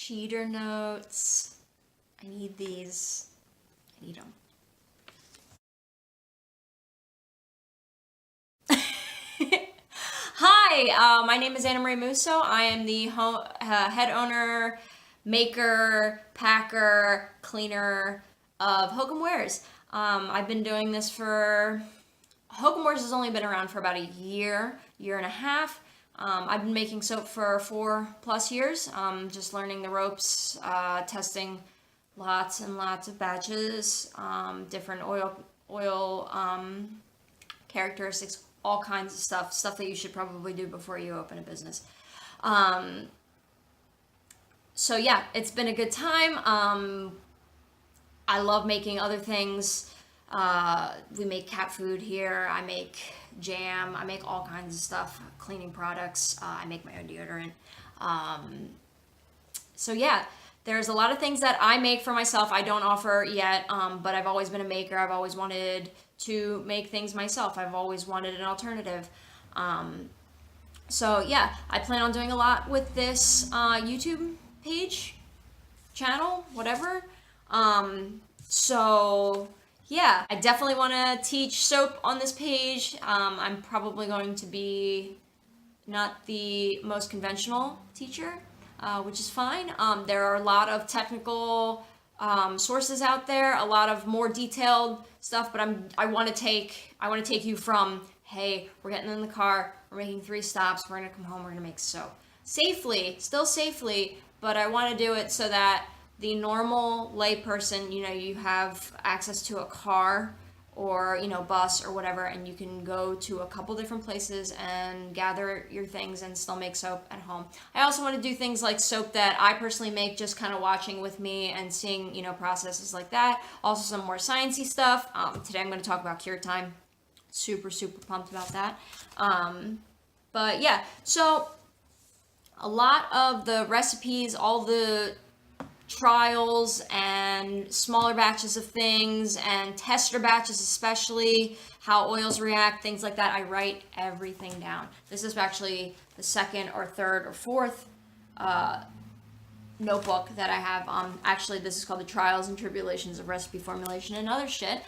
cheater notes. I need these. I need them. Hi, my name is Anna Marie Musso. I am the head owner, maker, packer, cleaner of Hokum Wares. I've been doing this for... Hokum Wares has only been around for about a year and a half. I've been making soap for 4+ years, just learning the ropes, testing lots and lots of batches, different oil characteristics, all kinds of stuff that you should probably do before you open a business. So yeah, it's been a good time. I love making other things. We make cat food here. I make jam. I make all kinds of stuff, cleaning products. I make my own deodorant. So yeah, there's a lot of things that I make for myself. I don't offer yet, but I've always been a maker. I've always wanted to make things myself. I've always wanted an alternative. So yeah, I plan on doing a lot with this YouTube page, channel, whatever. So yeah, I definitely want to teach soap on this page. I'm probably going to be not the most conventional teacher, which is fine. There are a lot of technical sources out there, a lot of more detailed stuff, but I want to take you from, hey, we're getting in the car, we're making 3 stops, we're gonna come home, we're gonna make soap safely, still safely, but I want to do it so that the normal layperson, you have access to a car or, bus or whatever, and you can go to a couple different places and gather your things and still make soap at home. I also want to do things like soap that I personally make, just kind of watching with me and seeing, processes like that. Also some more sciencey stuff. Today I'm going to talk about cure time. Super, super pumped about that. But yeah, so a lot of the recipes, all the trials and smaller batches of things and tester batches, especially how oils react, things like that, I write everything down. This is actually the 2nd or 3rd or 4th notebook that I have. Actually, this is called the Trials and Tribulations of Recipe Formulation and Other Shit.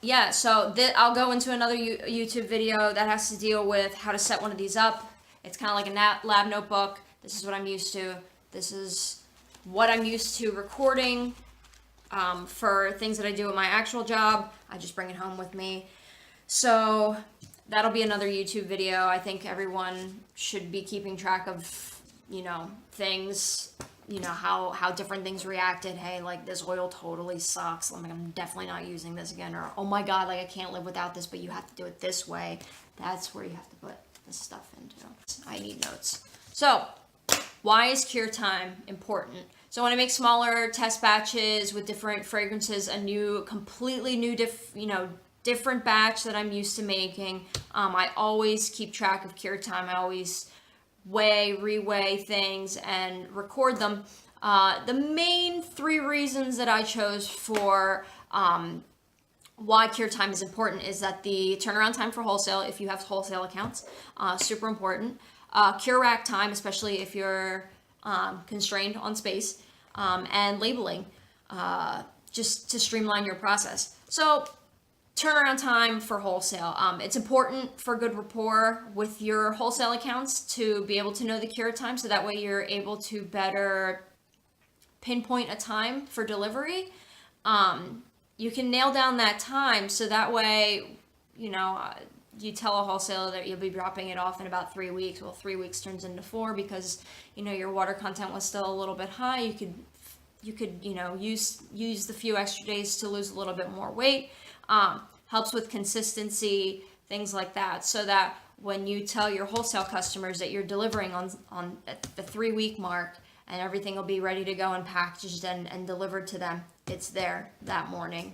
Yeah, so I'll go into another YouTube video that has to deal with how to set one of these up. It's kind of like a lab notebook. This is what I'm used to. This is what I'm used to recording for things that I do at my actual job. I just bring it home with me. So that'll be another YouTube video. I think everyone should be keeping track of, things, how different things reacted. Hey, like this oil totally sucks. I'm definitely not using this again. Or, oh my God, I can't live without this, but you have to do it this way. That's where you have to put this stuff into. I need notes. So, why is cure time important? So when I make smaller test batches with different fragrances, completely new, different batch that I'm used to making, I always keep track of cure time. I always reweigh things and record them. The main 3 reasons that I chose for why cure time is important is that the turnaround time for wholesale, if you have wholesale accounts, super important. Cure rack time, especially if you're constrained on space, and labeling, just to streamline your process. So turnaround time for wholesale. It's important for good rapport with your wholesale accounts to be able to know the cure time, so that way you're able to better pinpoint a time for delivery. You can nail down that time, so that way, you tell a wholesaler that you'll be dropping it off in about 3 weeks. Well, 3 weeks turns into 4 because, your water content was still a little bit high. You could use the few extra days to lose a little bit more weight. Helps with consistency, things like that, so that when you tell your wholesale customers that you're delivering on the 3-week mark and everything will be ready to go and packaged and delivered to them, it's there that morning.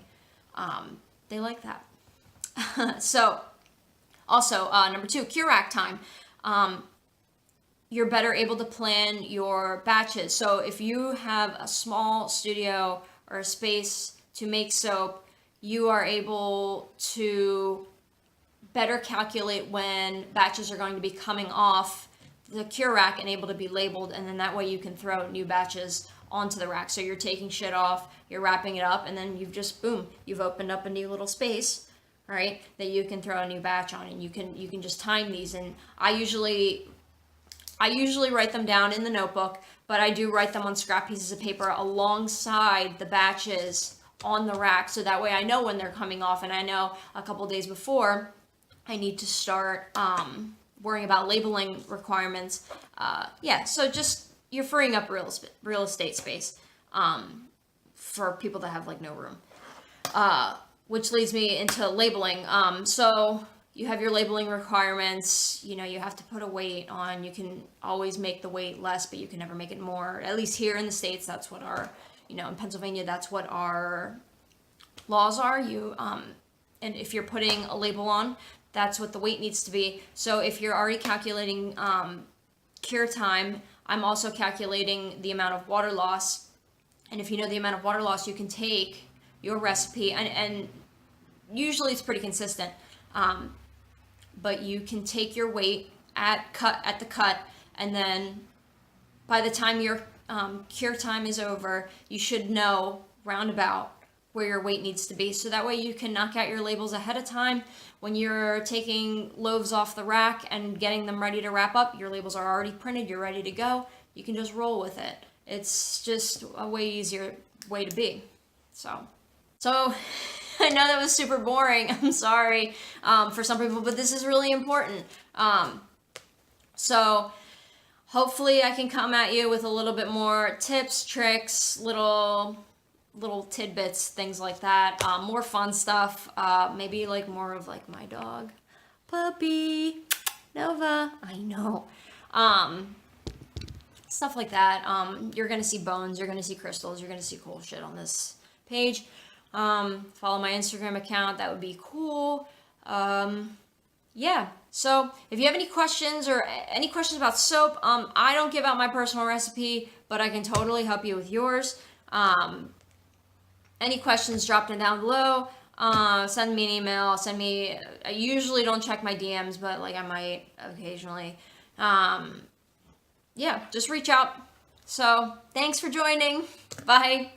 They like that. So, also, number 2, cure rack time. You're better able to plan your batches. So if you have a small studio or a space to make soap, you are able to better calculate when batches are going to be coming off the cure rack and able to be labeled, and then that way you can throw new batches onto the rack. So you're taking shit off, you're wrapping it up, and then you've just, boom, you've opened up a new little space, right, that you can throw a new batch on, and you can just time these. And I usually write them down in the notebook, but I do write them on scrap pieces of paper alongside the batches on the rack, so that way I know when they're coming off, and I know a couple days before I need to start worrying about labeling requirements. Yeah, so just, you're freeing up real estate space for people that have like no room. Which leads me into labeling. So you have your labeling requirements. You know, you have to put a weight on. You can always make the weight less, but you can never make it more. At least here in the States, that's what our, you know, in Pennsylvania, that's what our laws are. And if you're putting a label on, that's what the weight needs to be. So if you're already calculating cure time, I'm also calculating the amount of water loss. And if you know the amount of water loss, you can take your recipe, and usually it's pretty consistent, but you can take your weight at the cut, and then by the time your cure time is over, you should know roundabout where your weight needs to be. So that way you can knock out your labels ahead of time. When you're taking loaves off the rack and getting them ready to wrap up, your labels are already printed, you're ready to go. You can just roll with it. It's just a way easier way to be. So I know that was super boring. I'm sorry for some people, but this is really important. So hopefully I can come at you with a little bit more tips, tricks, little tidbits, things like that. More fun stuff. Maybe like more of like my dog, puppy, Nova. I know. Stuff like that. You're gonna see bones, you're gonna see crystals, you're gonna see cool shit on this page. Follow my Instagram account, that would be cool. Yeah, so if you have any questions or any questions about soap, I don't give out my personal recipe, but I can totally help you with yours. Any questions, drop them down below. Send me an email, I usually don't check my DMs, but like I might occasionally. Yeah, just reach out. So thanks for joining. Bye.